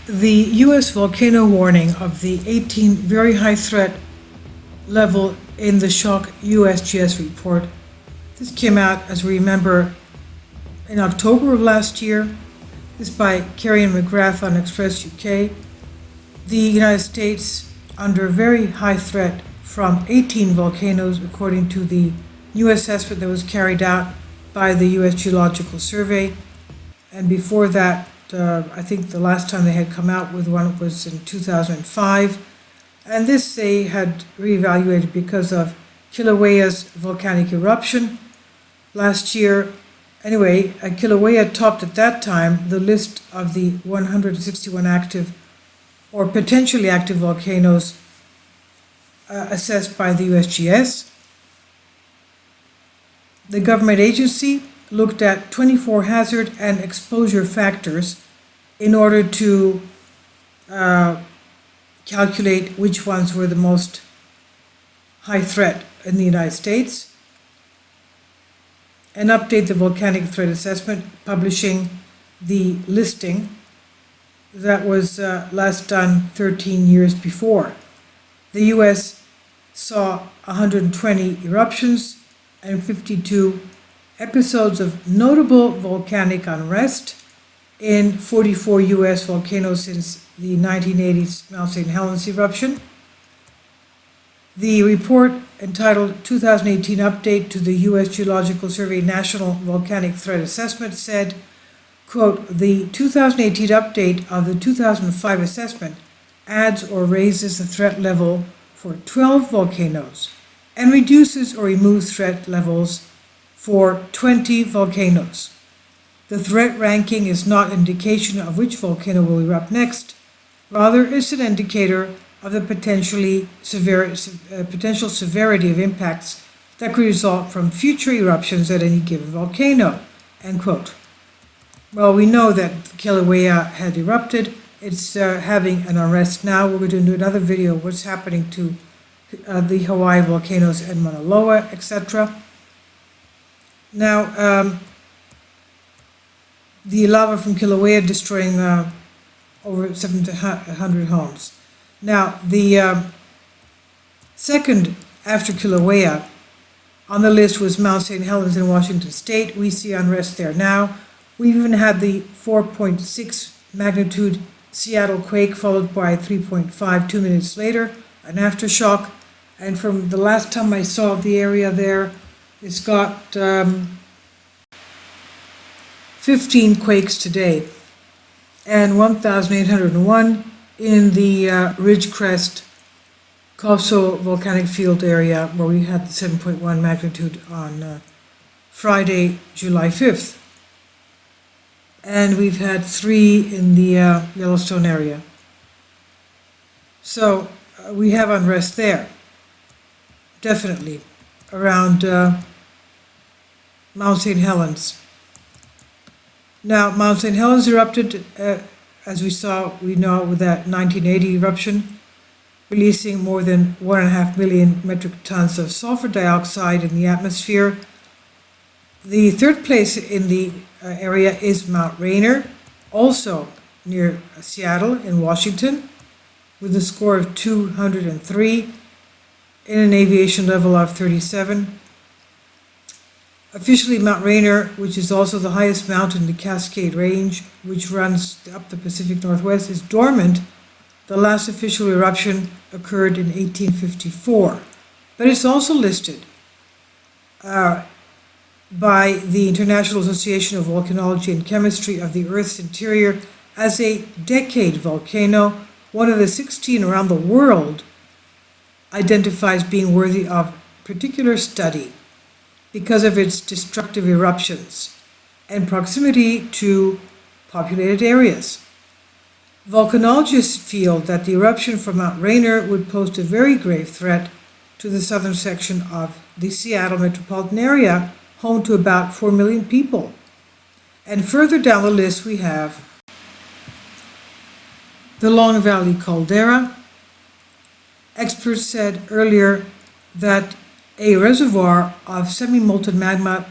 The U.S. volcano warning of the 18 very high threat level in the shock USGS report. This came out, as we remember, in October of last year. This by Kerry and McGrath on Express UK. The United States under very high threat from 18 volcanoes, according to the new assessment that was carried out by the U.S. Geological Survey. And before that, I think the last time they had come out with one was in 2005. And this they had reevaluated because of Kilauea's volcanic eruption last year. Anyway, Kilauea topped at that time the list of the 161 active or potentially active volcanoes assessed by the USGS. The government agency looked at 24 hazard and exposure factors in order to calculate which ones were the most high threat in the United States, and update the volcanic threat assessment, publishing the listing that was last done 13 years before. The US saw 120 eruptions and 52 episodes of notable volcanic unrest in 44 US volcanoes since the 1980s Mount St. Helens eruption. The report, entitled 2018 Update to the U.S. Geological Survey National Volcanic Threat Assessment, said, quote, "The 2018 update of the 2005 assessment adds or raises the threat level for 12 volcanoes and reduces or removes threat levels for 20 volcanoes. The threat ranking is not an indication of which volcano will erupt next. Rather, it's an indicator of the potential severity of impacts that could result from future eruptions at any given volcano," end quote. Well, we know that Kilauea had erupted. It's having an unrest now. We're going to do another video of what's happening to the Hawaii volcanoes and Mauna Loa, etc. Now, the lava from Kilauea destroying over 700 homes. Now, the second after Kilauea on the list was Mount St. Helens in Washington State. We see unrest there now. We even had the 4.6 magnitude Seattle quake, followed by 3.5 2 minutes later, an aftershock. And from the last time I saw the area there, it's got 15 quakes today and 1,801 in the Ridgecrest Coso volcanic field area, where we had the 7.1 magnitude on Friday, July 5th. And we've had 3 in the Yellowstone area. So we have unrest there, definitely, around Mount St. Helens. Now, Mount St. Helens erupted, as we know, with that 1980 eruption, releasing more than 1.5 million metric tons of sulfur dioxide in the atmosphere. The third place in the area is Mount Rainier, also near Seattle in Washington, with a score of 203 in an aviation level of 37. Officially, Mount Rainier, which is also the highest mountain in the Cascade Range, which runs up the Pacific Northwest, is dormant. The last official eruption occurred in 1854. But it's also listed by the International Association of Volcanology and Chemistry of the Earth's interior as a decade volcano, one of the 16 around the world identifies being worthy of particular study because of its destructive eruptions and proximity to populated areas. Volcanologists feel that the eruption from Mount Rainier would pose a very grave threat to the southern section of the Seattle metropolitan area, home to about 4 million people. And further down the list we have the Long Valley caldera. Experts said earlier that a reservoir of semi-molten magma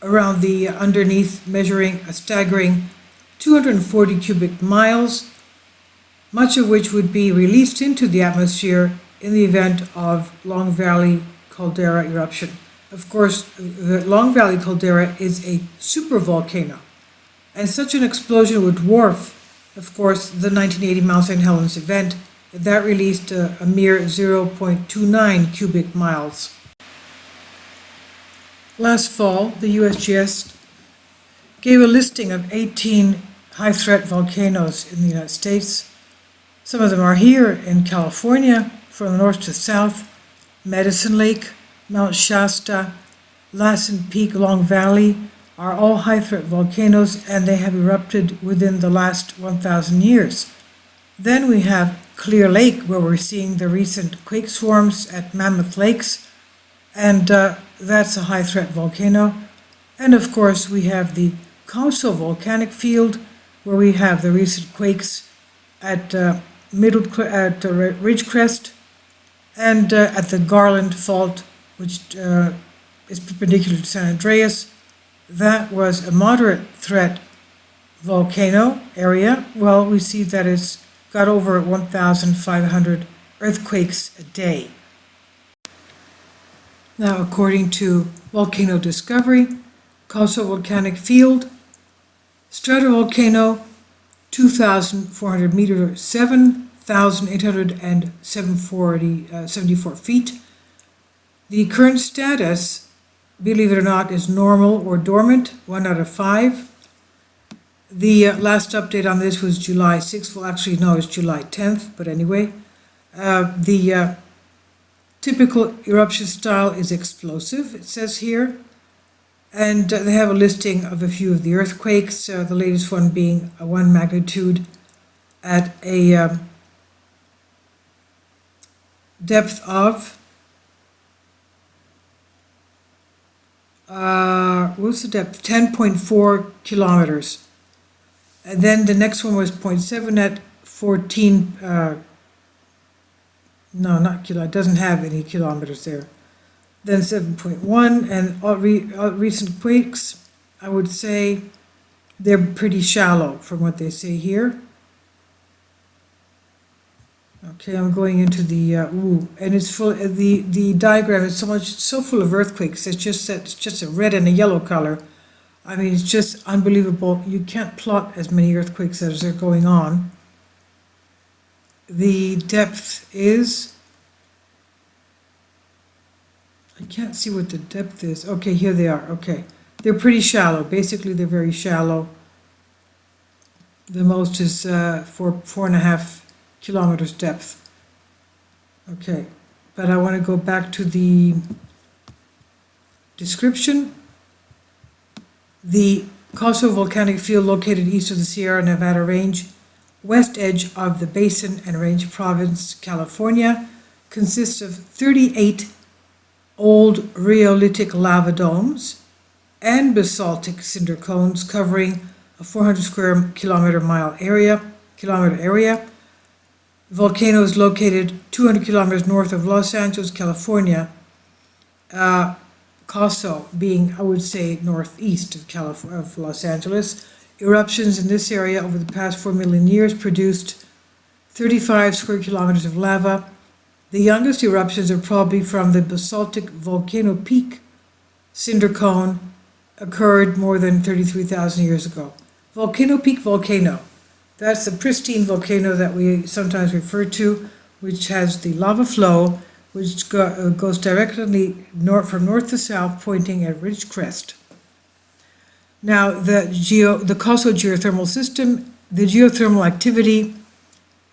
around the underneath, measuring a staggering 240 cubic miles, much of which would be released into the atmosphere in the event of Long Valley caldera eruption. Of course, the Long Valley caldera is a supervolcano, and such an explosion would dwarf, of course, the 1980 Mount St. Helens event that released a mere 0.29 cubic miles. Last fall, the USGS gave a listing of 18 high-threat volcanoes in the United States. Some of them are here in California, from north to south: Medicine Lake, Mount Shasta, Lassen Peak, Long Valley are all high-threat volcanoes, and they have erupted within the last 1,000 years. Then we have Clear Lake, where we're seeing the recent quake swarms at Mammoth Lakes, and that's a high-threat volcano. And of course, we have the Coso volcanic field, where we have the recent quakes at Ridgecrest and at the Garland Fault, which is perpendicular to San Andreas. That was a moderate threat volcano area. Well, we see that it's got over 1,500 earthquakes a day. Now, according to Volcano Discovery, Coso volcanic field, stratovolcano, 2,400 meters, 7,874 feet. The current status, believe it or not, is normal or dormant, 1 out of 5. The last update on this was July 6th. Well, actually, no, it's July 10th, but anyway. The typical eruption style is explosive, it says here. And they have a listing of a few of the earthquakes, the latest one being a 1 magnitude at a depth of, what's the depth? 10.4 kilometers. And then the next one was 0.7 at 14, no, not kilo, it doesn't have any kilometers there. Then 7.1, and all recent quakes, I would say they're pretty shallow from what they say here. Okay, I'm going into the, and it's full, the diagram is so full of earthquakes, it's just a red and a yellow color. I mean, it's just unbelievable. You can't plot as many earthquakes as are going on. The depth is, I can't see what the depth is. Okay, here they are. Okay, they're pretty shallow. Basically, they're very shallow. The most is 4.5 kilometers depth. Okay, but I want to go back to the description. The Coso volcanic field, located east of the Sierra Nevada range, west edge of the Basin and Range Province, California, consists of 38 old rheolitic lava domes and basaltic cinder cones covering a 400 square kilometer area. The volcano is located 200 kilometers north of Los Angeles, California. Coso being, I would say, northeast of Los Angeles. Eruptions in this area over the past 4 million years produced 35 square kilometers of lava. The youngest eruptions are probably from the basaltic Volcano Peak cinder cone, occurred more than 33,000 years ago. Volcano Peak volcano, that's the pristine volcano that we sometimes refer to, which has the lava flow, which goes directly from north to south, pointing at Ridgecrest. Now, the Coso geothermal system, the geothermal activity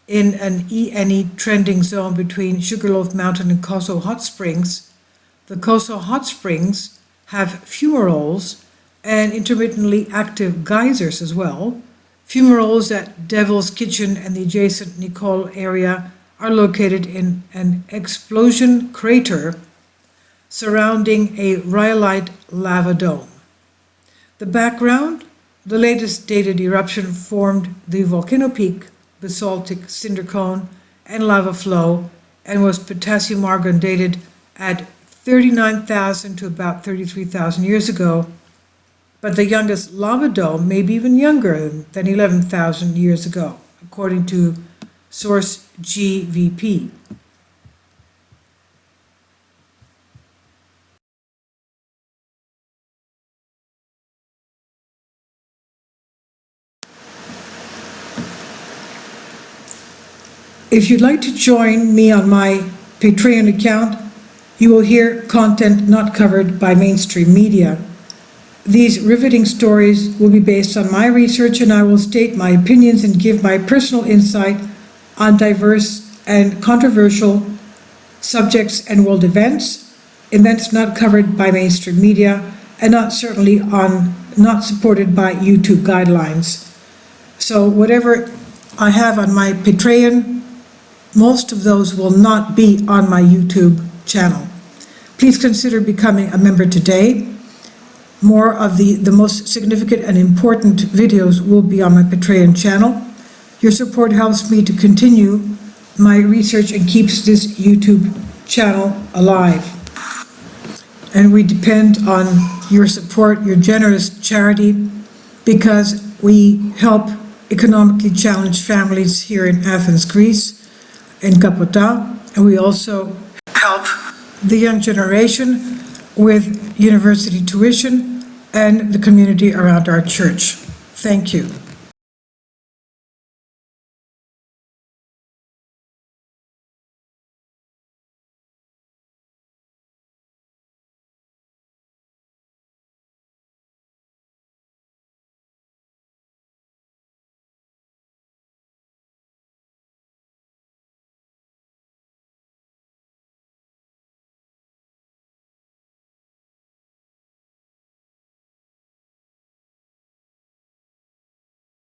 in an ENE trending zone between Sugarloaf Mountain and Coso Hot Springs. The Coso Hot Springs have fumaroles and intermittently active geysers as well. Fumaroles at Devil's Kitchen and the adjacent Nicole area are located in an explosion crater surrounding a rhyolite lava dome. The background, the latest dated eruption formed the Volcano Peak basaltic cinder cone and lava flow, and was potassium argon dated at 39,000 to about 33,000 years ago. but the youngest lava dome may be even younger than 11,000 years ago, according to source GVP. If you'd like to join me on my Patreon account, you will hear content not covered by mainstream media. These riveting stories will be based on my research, and I will state my opinions and give my personal insight on diverse and controversial subjects and world events not covered by mainstream media, and not supported by YouTube guidelines. So whatever I have on my Patreon, most of those will not be on my YouTube channel. Please consider becoming a member today. More of the most significant and important videos will be on my Patreon channel. Your support helps me to continue my research and keeps this YouTube channel alive. And we depend on your support, your generous charity, because we help economically challenged families here in Athens, Greece, in Kapota, and we also help the young generation with university tuition and the community around our church. Thank you.